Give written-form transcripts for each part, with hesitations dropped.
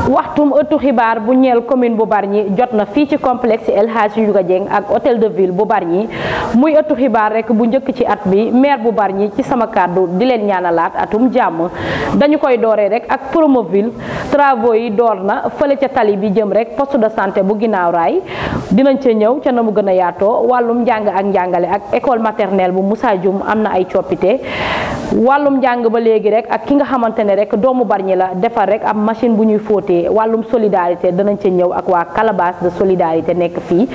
waxtum ëttu xibaar bu ñeel commune bu Bargny jot na fii ci complexe El Hadji Ndiouga Dieng ak hôtel de ville bu Bargny muy ëttu xibaar rek bu njëkk ci at bi maire bu Bargny ci sama kàddu di leen ñaanalaat atum jàmm dañu koy dooree rek ak Promoville travaux yi door na fële ca tali bi jëm rek poste de santé bu ginnaaw raay dinañ ca ñëw ca na mu gën a yaatoo wàllum njàng ak njàngale ak école maternelle bu Moussa Dioum am na ay coppite wàllum njàng ba léegi rek ak ki nga xamante ne rek doomu Bargny la defar rek am machine bu ñuy fóotee wàllum solidarité danañ ca ñëw ak waa calebasse de solidarité nekk fii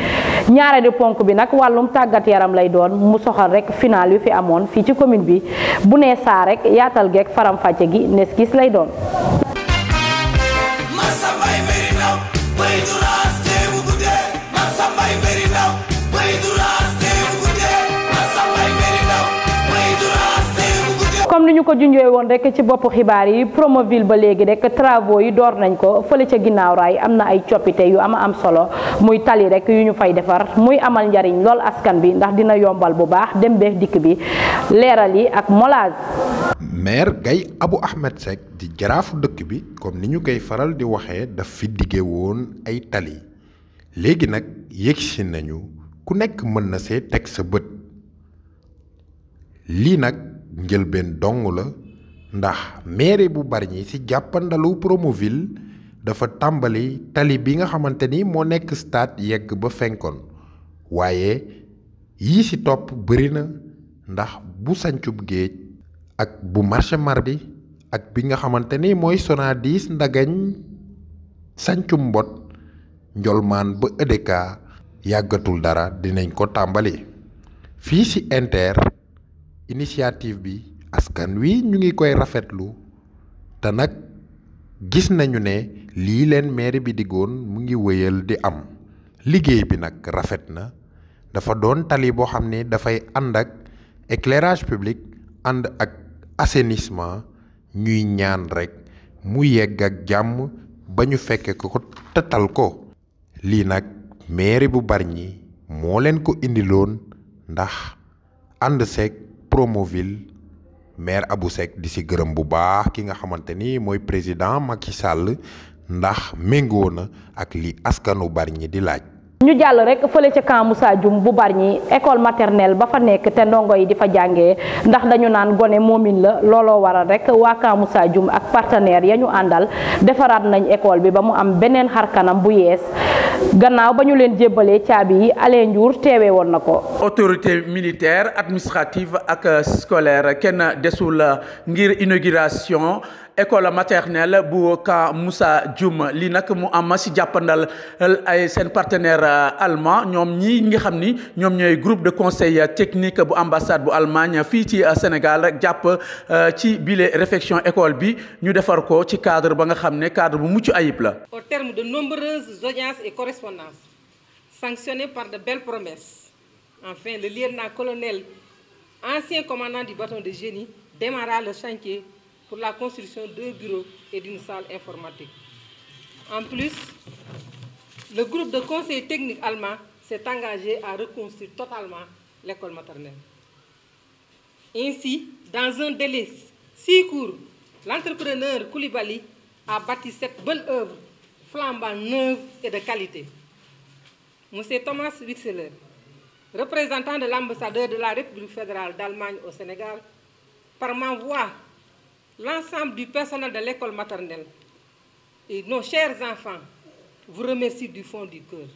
ñaareelu ponk bi nag wàllum tàggat yaram lay doon mu soxal rek final yu fi amoon fii ci commune bi bu nee saa rek yaatal geek faram fàcce gi nes gis lay doon. comme ni ñu ko junjee woon rek ci boppu xibaar yi Promoville ba léegi rek travaux yi door nañ ko fële ca ginnaaw raay am na ay coppite yu am solo muy tali rek yu ñu fay defar muy amal njariñ lool askan bi ndax dina yombal bu baax dem beek dikk bi leeral yi ak molage. maire Gaye Abou Ahmed Seck di jaraafu dëkk bi comme ni ñu koy faral di waxee daf fi dige woon ay tali léegi nag yegsi nañu ku nekk mën na see teg sa bët lii nag njëlbeen dong la ndax mairie bu Bargny ci jàppandalu Promoville dafa tàmbali tali bi nga xamante ni moo nekk stade yegg ba fenkoon waaye yii ci topp bëri na ndax bu sancub géej ak bu marché Mardi ak bi nga xamante ni mooy Sonadis Ndagañ sancum mbot njolmaan ba EDK yàggatul dara dinañ ko tàmbali fii ci Inter initiative bi askan wi ñu ngi koy rafetlu te nag gis nañu ne lii leen mairie bi diggoon mu ngi wéyal di am liggéey bi nag rafet na dafa doon tali boo xam ne dafay ànd ak éclairage public ànd ak assainissement ñuy ñaan rekk mu yegg ak jàmm ba ñu fekke ko tëtal ko lii nag mairie bu Bargny moo leen ko indiloon ndax ànd seeg Promoville maire Abou Seck di ci gërëm bu baax ki nga xamante ni mooy président Macky Sall ndax méngoo na ak li askanu Bargny di laaj. ñu jàll rek fële ca camp Moussa Dioum bu Bargny école maternelle ba fa nekk te ndongo yi di fa jàngee ndax dañu naan gone moomin la looloo waral rek waa camp Moussa Dioum ak partenaire ya ñu àndal defaraat nañ école bi ba mu am beneen xarkanam bu yees gannaaw ba ñu leen jébbalee caabi yi Alain Ndiour teewee woon na ko. autorité militaire administrative ak scolaire kenn desul ngir inauguration école maternelle bu camp Moussa Dioum lii nag mu am si jàppandal ay seen partenaire allemand ñoom ñi nga xam ni ñoom ñooy groupe de conseil technique bu ambassade bu Allemagne fii ci Sénégal rek jàpp ci bile réfection école bi ñu defar ko ci cadre ba nga xam ne cadre bu mucc ayib la. Au terme de nombreuses audiences et correspondances sanctionnées par de belles promesses, enfin le lieutenant-colonel ancien commandant du bâton de génie démarra le chantier pour la construction d'un bureau et d'une salle informatique. En plus, le groupe de conseil technique allemand s'est engagé à reconstruire totalement l'école maternelle. Ainsi, dans un délai si court, l'entrepreneur Koulibaly a bâti cette belle œuvre flambant neuve et de qualité. Monsieur Thomas Wixeler, représentant de l'ambassadeur de la République fédérale d'Allemagne au Sénégal, par ma voix, l'ensemble du personnel de l'école maternelle et nos chers enfants vous remercie du fond du cœur.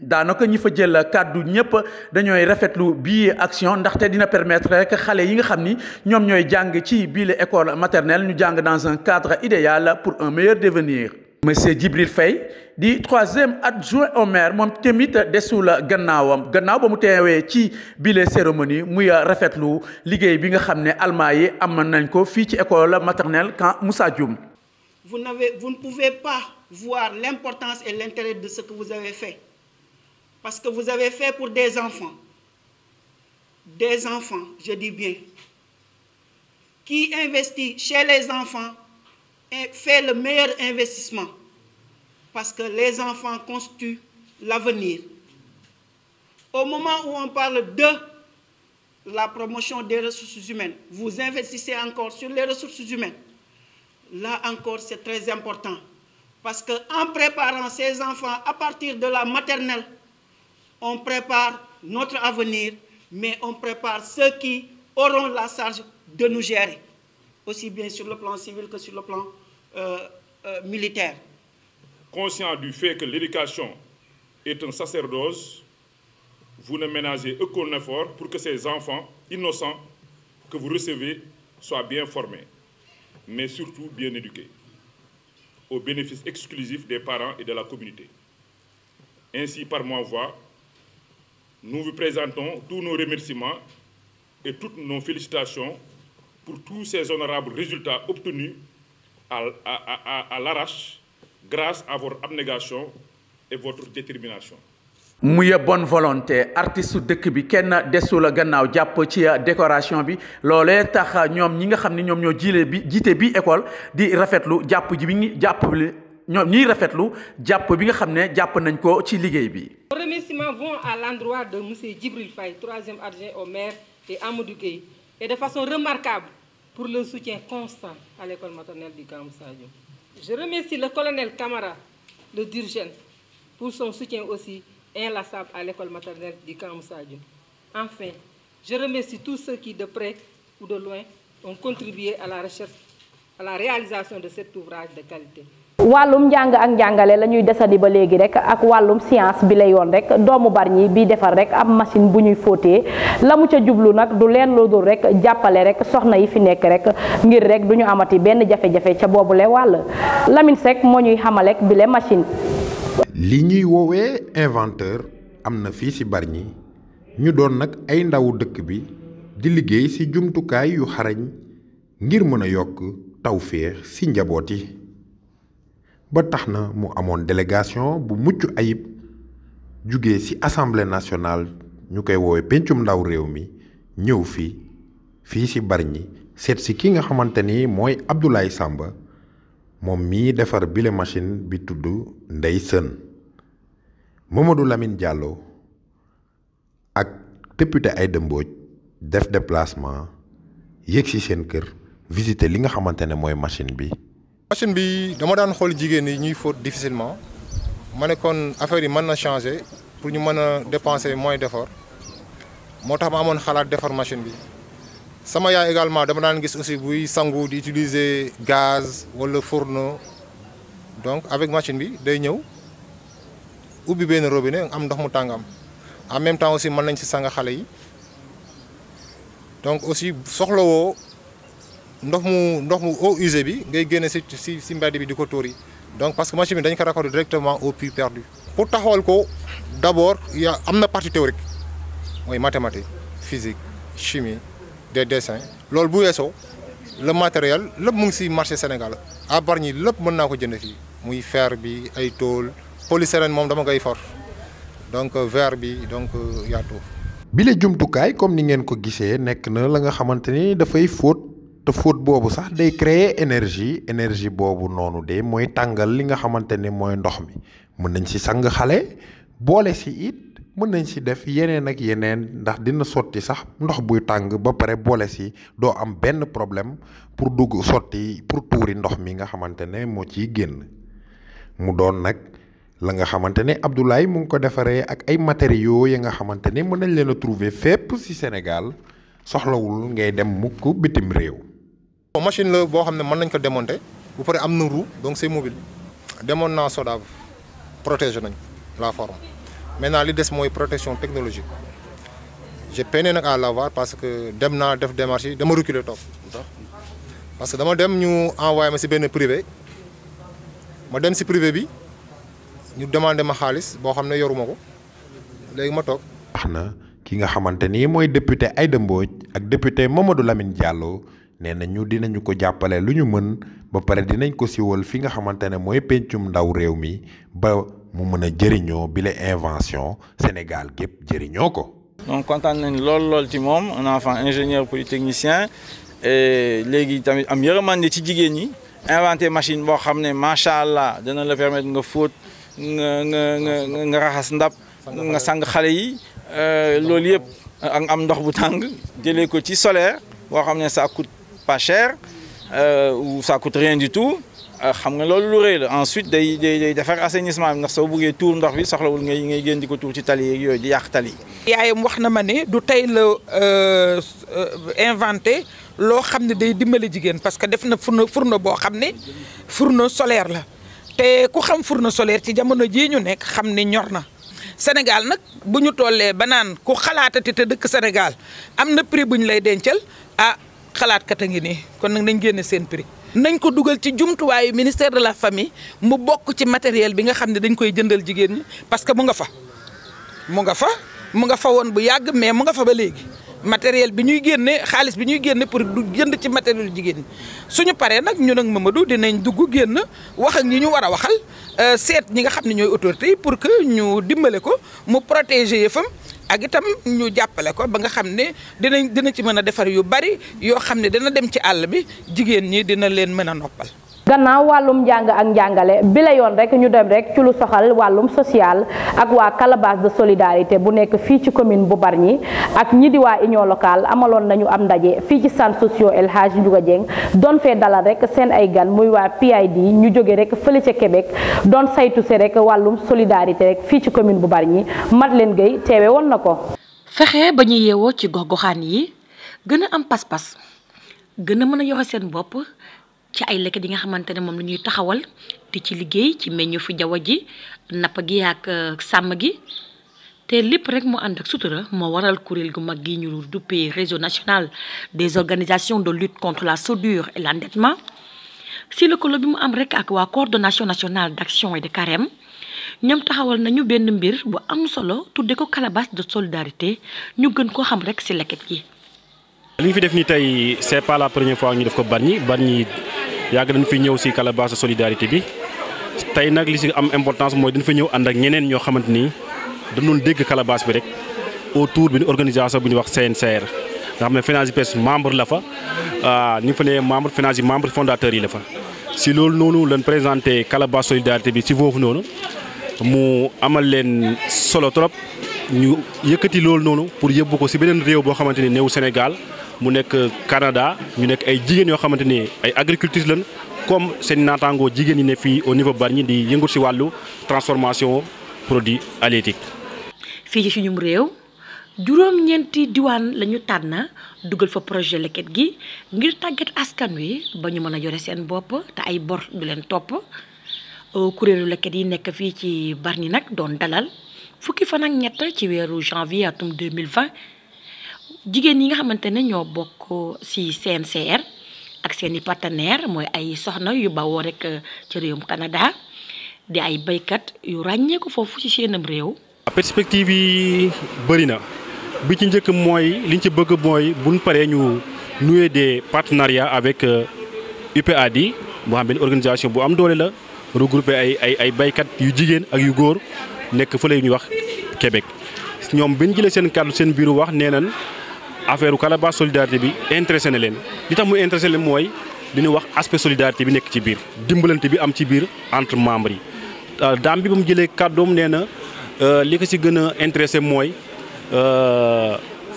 daanaka ñi fa jël kàddu ñëpp dañooy rafetlu bii action ndaxte dina permettre rek xale yi nga xam ni ñoom ñooy jàng ci biir école maternelle ñu jàng dans un cadre idéal pour un meilleur devenir. Monsieur Djibril Faye di troisième adjoint au maire moom tamit desul gannaawam gannaaw ba mu teewee ci bile cérémonie muy rafetlu liggéey bi nga xam ne Allemand yi am nañ ko fii ci école maternelle camp Moussa Dioum. Vous ne pouvez pas voir l'importance et l'intérêt de ce que vous avez fait parce que vous avez fait pour des enfants, je dis bien, qui investit chez les enfants et fait le meilleur investissement parce que les enfants constituent l'avenir. Au moment où on parle de la promotion des ressources humaines, vous investissez encore sur les ressources humaines. Là encore, c'est très important. Parce qu'en préparant ces enfants à partir de la maternelle, on prépare notre avenir, mais on prépare ceux qui auront la charge de nous gérer, aussi bien sur le plan civil que sur le plan militaire. Conscient du fait que l'éducation est un sacerdoce, vous ne ménagez aucun effort pour que ces enfants innocents que vous recevez soient bien formés, mais surtout bien éduqués, au bénéfice exclusif des parents et de la communauté. Ainsi, par ma voix, nous vous présentons tous nos remerciements et toutes nos félicitations pour tous ces honorables résultats obtenus à l'arrache grâce à votre abnégation et votre détermination. muy bonne volonté artiste su dëkk bi kenn desul gannaaw jàpp ci décoration bi loolee tax ñoom ñi nga xam ne ñoom ñoo jiite bi école di rafetlu jàpp ji bi ngi jàpp ñoom ñiy rafetlu jàpp bi nga xam ne jàpp nañ ko ci liggéey bi. Nos remerciements vont à l'endroit de M. Djibril Faye, 3e adjoint au maire, et Amadou Gueye, et de façon remarquable pour le soutien constant à l'école maternelle du Gamou Sadio. Je remercie le colonel Camara, le Dirigène, pour son soutien aussi inlassable à l'école maternelle du Gamou Sadio. Enfin, je remercie tous ceux qui, de près ou de loin, ont contribué à la recherche, à la réalisation de cet ouvrage de qualité. wàllum njàng ak njàngale la ñuy desandi ba léegi rek ak wàllum science bi la yoon rek doomu Bargny bi defar rek ab machine bu ñuy fóotee la mu ca jublu nag du leen loo dul rek jàppale rek soxna yi fi nekk rek ngir rek du ñu amati benn jafe-jafe ca boobule wàll Lamine Seck moo ñuy xamalek bile machine. li ñuy woowee inventeur am na fii ci Bargny ñu doon nag ay ndawu dëkk bi di liggéey ci jumtukaay yu xarañ ngir mën a yokk tawféex ci njaboot yi. ba tax na mu amoon délégation bu mucc ayib jugee ci assemblée nationale ñu koy woowee pencum ndaw réew mi ñëw fii ci Bargny seet ci ki nga xamante ni mooy Abdoulaye Samba moom mii defar bile machine bi tudd Ndeye Sène Mamadou Lamine Diallo ak député Aïda Mbodj def déplacement yéeg ci seen kër visiter li nga xamante ne mooy machine bi. machine bi dama daan xool jigéen ñi ñuy fóot difficilement ma ne kon affaire yi mën na changer pour ñu mën a dépenser moins d'effort moo tax ma amoon xalaat defar machine bi sama yaay également dama daan gis aussi buy sangu di utiliser gaz wala fourneau donc avec machine bi day ñëw ubbi benn robinet am ndox mu tàngam en même temps aussi mën nañ ci sang xale yi donc aussi soxlawoo ndox mu eau usée bi ngay génne ci mbedd bi di ko tuuri donc parce que machine bi dañ ko raccordé directement au puits perdu. pour taxawal ko d'abord am na partie théorique mooy mathématique physique chimie des dessins loolu bu weesoo le matériel lépp mu ngi ci marché Sénégal à Bargny lépp mën naa ko jënd fii muy fer bi ay tôle polystyrène moom dama koy for donc verre bi donc yaatu. bile jumtukaay comme ni ngeen ko gisee nekk na la nga xamante ni dafay fóot. te fóot boobu sax day créer énergie boobu noonu de mooy tàngal li nga xamante ne mooy ndox mi mën nañ ci sang xale boole ci it mën nañ ci def yeneen ak yeneen ndax dina sotti sax ndox buy tàng ba pare boole ci doo am benn problème pour dugg sotti pour tuuri ndox mi nga xamante ne moo ciy génn mu doon nag la nga xamante ne Abdoulaye mu ngi ko defaree ak ay matériaux yi nga xamante ne mën nañ leen a trouver fépp ci Sénégal soxlawul ngay dem mukk bitim réew. machine la boo xam ne mën nañ ko démonter bu pare am na roue donc c'est mobile demoon naa SODAV protéger nañ la forme maintenant li des mooy protection technologique j'ai peiné nag à l'avoir parce que dem naa def démarche yi dama reculer toog parce que dama dem ñu envoyé ma ci benn privé ma dem ci privé bi ñu demandé ma xaalis boo xam ne yoruma ko léegi ma toog. wax na ki nga xamante ni mooy député Aïda Mbodj ak député Mamadou Lamine Diallo. nee na ñu dinañu ko jàppale lu ñu mën ba pare dinañ ko siwal fi nga xamante ne mooy pencum ndaw réew mi ba mu mën a jëriñoo bile invention Sénégal gépp jëriñoo ko. donc kontaan nañ lool ci moom un enfant ingénieur polytechnicien et léegi tamit am yërmande ci jigéen ñi inventé machine boo xam ne macha allah dana la permettre nga fóot nga raxas ndab nga sang xale yi loolu yëpp ak am ndox bu tàng jëlee ko ci solaire boo xam ne ça coûte pas cher où ça coûte rien du tout xam nga loolu lu rëy la ensuite day defar assainissement bi ndax soo buggee tuur ndox bi soxlawul ngay génn di ko tuur ci tali yeeg yooyu di yàq tali. yaayam wax na ma ne du tey la inventé loo xam ne day dimbali jigéen parce que def na fourneau boo xam ne fourneau solaire la te ku xam fourneau solaire ci jamono jii ñu nekk xam ne ñor na. Sénégal nag bu ñu tollee ba naan ku xalaatati te dëkk Sénégal am na prix bu ñu lay dencal xalaatkat a ngi nii kon nag nañ génne seen prix. nañ ko dugal ci jumtuwaayu ministère de la famille mu bokk ci matériel bi nga xam ne dañ koy jëndal jigéen ñi parce que mu nga fa woon bu yàgg mais mu nga fa ba léegi matériel bi ñuy génne xaalis bi ñuy génne pour du jënd ci matériel jigéen ñi suñu paree nag ñun ak Mamadou dinañ dugg génn wax ak ñi ñu war a waxal seet ñi nga xam ne ñooy autorités yi pour que ñu dimbale ko mu protéger yëfam ak itam ñu jàppale ko ba nga xam ne dina ci mën a defar yu bari yoo xam ne dina dem ci àll bi jigéen ñi dina leen mën a noppal. gannaaw wàllum njàng ak njàngale bi la yoon rek ñu dem rek ci lu soxal wàllum social ak waa calebasse de solidarité bu nekk fii ci commune bu Bargny ak ñi di waa union locale amaloon nañu am ndaje fii ci centre socio El Hadji Ndiouga Dieng doon fee dalal rek seen ay gan muy waa PID ñu jóge rek fële ca Québec doon saytu si rek wàllum solidarité rek fii ci commune bu Bargny Madeleine Gueye teewe woon na ko. fexe ba ñu yeewoo ci gox-goxaan yi gën a am pas-pas gën a mën a yoxe seen bopp ci ay lekk yi nga xamante ne moom la ñuy taxawal di ci liggéey ci meññu fi jaww ji napp gi ak sàmm gi te lépp rek moo ànd ak sutura moo waral kuréel gu mag gi ñu duppee réseau national des organisations de lutte contre la soudure et l'endettement si lëkkaloo bi mu am rek ak waa coordination nationale d'action et de carême ñoom taxawal nañu benn mbir bu am solo tudde ko calebasse de solidarité ñu gën koo xam rek si lekket gi. li ñu fi def nii tey c'est pas la première fois ñu def ko Bargny yàgg nañ fi ñëw si calebasse de solidarité bi tey nag li si am importance mooy dañ fa ñëw ànd ak ñeneen ñoo xamante ni dañu doon dégg calebasse bi rek autour bi organisation bu ñuy wax CNCR nga xam ne FENAGIPES membre la fa ni fa nee membre FENAGIP membre fondateur yi la fa. si loolu noonu lañ présenté calebasse solidarité bi si foofu noonu mu amal leen solo trop ñu yëkkati loolu noonu pour yóbbu ko si beneen réew boo xamante ni néew Sénégal. mu nekk Canada ñu nekk ay jigéen yoo xamante ni ay agricultrices lañ comme seen naataangoo jigéen ñi ne fii au niveau Bargny di yëngu si wàllu transformation produits halieutiques. fii ci suñu réew juróom-ñeenti diwaan la ñu tànn dugal fa projet leket gi ngir tàggat askan wi ba ñu mën a yore seen bopp te ay bor du leen topp kuréelu leket yi nekk fii ci Bargny nag doon dalal fukki fan ak ñett ci weeru janvier atum 2020. jigéen yi nga xamante ne ñoo bokk ci CNCR ak seeni partenaire mooy ay soxna yu bawoo rek ci réewum Canada di ay baykat yu ràññeeku foofu ci seenam réew. perspective yi bëri na bi ci njëkk mooy liñ ci bëgg mooy buñ paree ñu nouer des partenariats avec UPAD boo xam benn organisation bu am doole la regroupé ay baykat yu jigéen ak yu góor nekk fële yu ñuy wax Québec ñoom biñ jëlee seen kàddu seen bureau wax nee nañ affaire calebasse solidarité bi intéressé na leen li tax muy intéressé leen mooy li ñuy wax aspect solidarité bi nekk ci biir dimbalante bi am ci biir entre membres yi daam bi ba mu jëlee kàddoom nee na li ko ci gën a intéressé mooy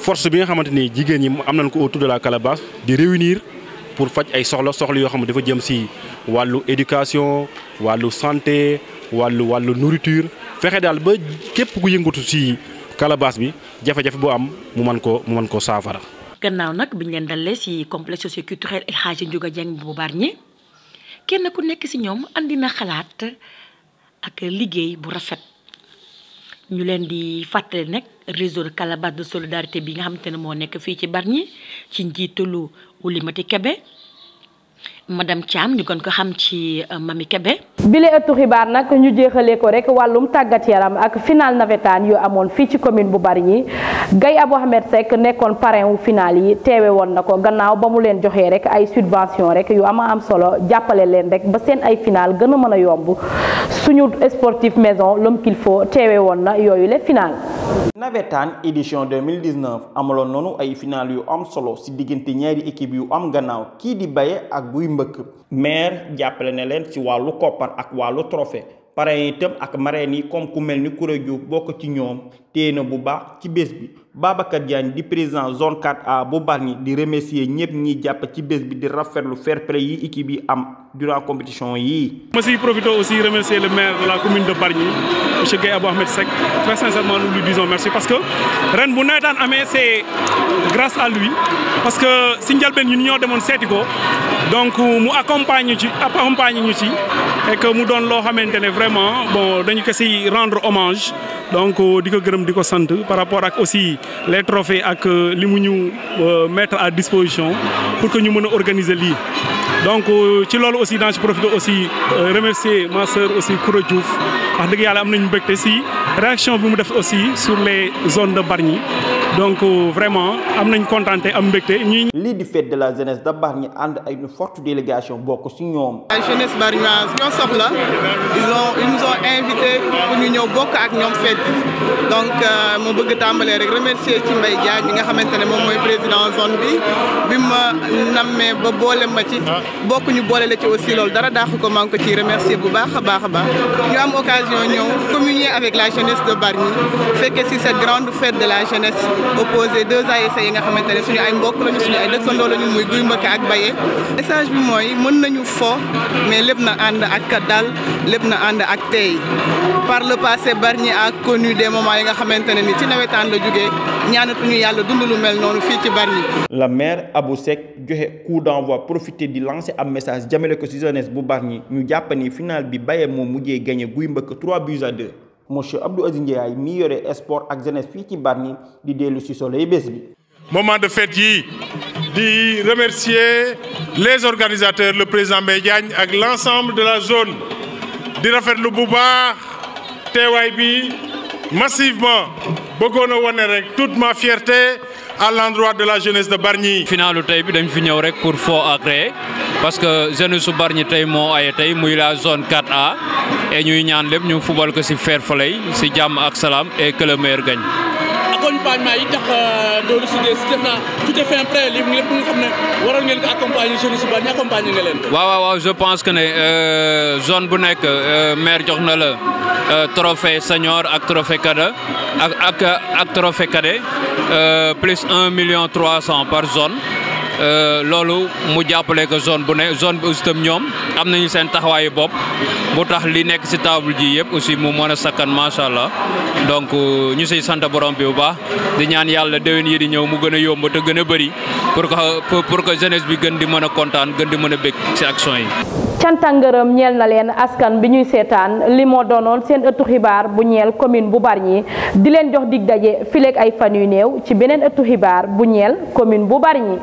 force bi nga xamante ni jigéen ñi am nañ ko autour de la calebasse di réunir pour faj ay soxla yoo xam ne dafa jëm ci wàllu éducation wàllu santé wàllu nourriture fexe daal ba képp ku yëngatu ci calebasse bi jafe-jafe bu am mu mën ko saafara. gannaaw nag biñ leen dalee ci complexe socioculturel El Hadji Ndiouga Dieng bu Bargny kenn ku nekk ci ñoom andi na xalaat ak liggéey bu rafet ñu leen di fàttali nag réseau de calebasse de solidarité bi nga xamante ne moo nekk fii ci Bargny ci njiitalu Oulimati Kébé madame Thiam ñu gën ko xam ci Mami Kébé. bile ëttu xibaar nag ñu jeexalee ko rek wàllum tàggat yaram ak final navétane yu amoon fii ci commune bu Bargny Gaye Abou Ahmed Seck nekkoon parrain wu final yi teewe woon na ko gannaaw ba mu leen joxee rek ay subvention rek yu am solo jàppale leen rek ba seen ay final gën a mën a yomb suñu sportif maison l'homme qu'il faut teewe woon na yooyu le final. navétane édition 2019 amaloon noonu ay final yu am solo ci diggante ñaari équipe yu am gannaaw kii di Baye ak buy mbëkk maire jàppale na leen ci wàllu koppar ak wàllu trophée parrain itam ak marraine yi comme ku mel ni Koura Diouf bokk ci ñoom téye na bu baax ci bés bi. Babacar Diagne di président zone 4A bu Bargny di remercier ñëpp ñi jàpp ci bés bi di rafetlu fair play yi équipe yi am durant compétition yi. ma siy profité aussi remercier le maire de la commune de Bargny monsieur Guèye Abou Ahmed Seck très sincèrement nous lui disons merci parce que ren bu nawetaan amee c'est grâce à lui parce que si njëlbeen ñun ñoo demoon seeti ko donc mu accompagne ñu ci et que mu doon loo xamante ne vraiment bon dañu ko si rendre hommage donc di ko gërëm di ko sant par rapport ak aussi les trophées ak li mu ñu mettre à disposition pour que ñu mën a organiser lii. donc ci loolu aussi dans ci profiter aussi remercier ma sœur aussi Koura Diouf wax dëgg yàlla am nañu mbégte si réaction bi mu def aussi sur les zones de Bargny donc vraiment am nañ contenté am mbégte ñuy. lii di fête de la jeunesse de Bargny ànd ay une forte délégation bokk ci ñoom. la jeunesse bargnoise ñoo soxla ils nous ont invité pour ñu ñëw bokk ak ñoom fête donc ma bëgg tàmbalee rek remercier ci Mbaye Diagne bi nga xamante ne moom mooy président zone bi ma nammee ba boole ma ci bokk ñu boole la ci aussi loolu dara daaxu ko maa ngi ko ciy remercier bu baax a baax ñu am occasion ñëw communier avec la jeunesse de Bargny fekkee ci cette grande fête de la jeunesse opposé deux ASC yi nga xamante ne suñu ay mbokk lañu suñu ay dëkkandoo lañu muy Guy Mbëkk ak Baye message bi mooy mën nañu fo mais lépp na ànd ak dal lépp na ànd ak tey par le passé Bargny a connu des moments yi nga xamante ne ni ci nawetaan la jógee ñaanatuñu yàlla dund lu mel noonu fii ci Bargny. la maire Abou Seck joxe coup d'envoi profiter di lancer am message jàmmale ko ci jeunesse bu Bargny ñu jàpp ni final bi Baye moom mujjee gagné Guy Mbëkk 3-2. monsieur Abdou Aziz Ndiaye mi yore sport ak jeunesse fii ci Bargny di dellu ci soleil bés bi. moment de fête yi di remercier les organisateurs le président Mbaye Diagne ak l'ensemble de la zone di rafetlu bu baax teewaay bi massivement bëggoon a wane rek toute ma fierté à l'endroit de la jeunesse de Bargny. finalu tey bi dañ fi ñëw rek pour fo ak ree parce que jeunesse su Bargny tey moo aye tey muy la zone 4A et ñuy ñaan lépp ñu fubal ko ci fair play ci jàmm ak salaam et que le meilleur gagne. accompagnement yi tax doolu si def naa tout est fait prêt lépp nga xam ne waroon ngeen ko accompagner jeunesse su Bargny accompagner nga leen. waaw je pense que ne zone bu nekk maire jox na la trophée senior ak trophée cadet ak trophée cadet plus 1,3 million par zone. loolu mu jàppale ko zone bu ne zone bi aussi tam ñoom am nañu seen taxawaayu bopp bu tax li nekk ci table ji yëpp aussi mu mën a sakkan macha allah donc ñu siy sant borom bi bu baax di ñaan yàlla déwén yi di ñëw mu gën a yomb te gën a bëri pour que jeunesse bi gën di mën a kontaan gën di mën a bég ci action yi. canta ngërëm ñeel na leen askan bi ñuy seetaan li moo doonoon seen ëttu xibaar bu ñeel commune bu Bargny di leen jox dig daje fileeg ay fan yu néew ci beneen ëttu xibaar bu ñeel commune bu Bargny.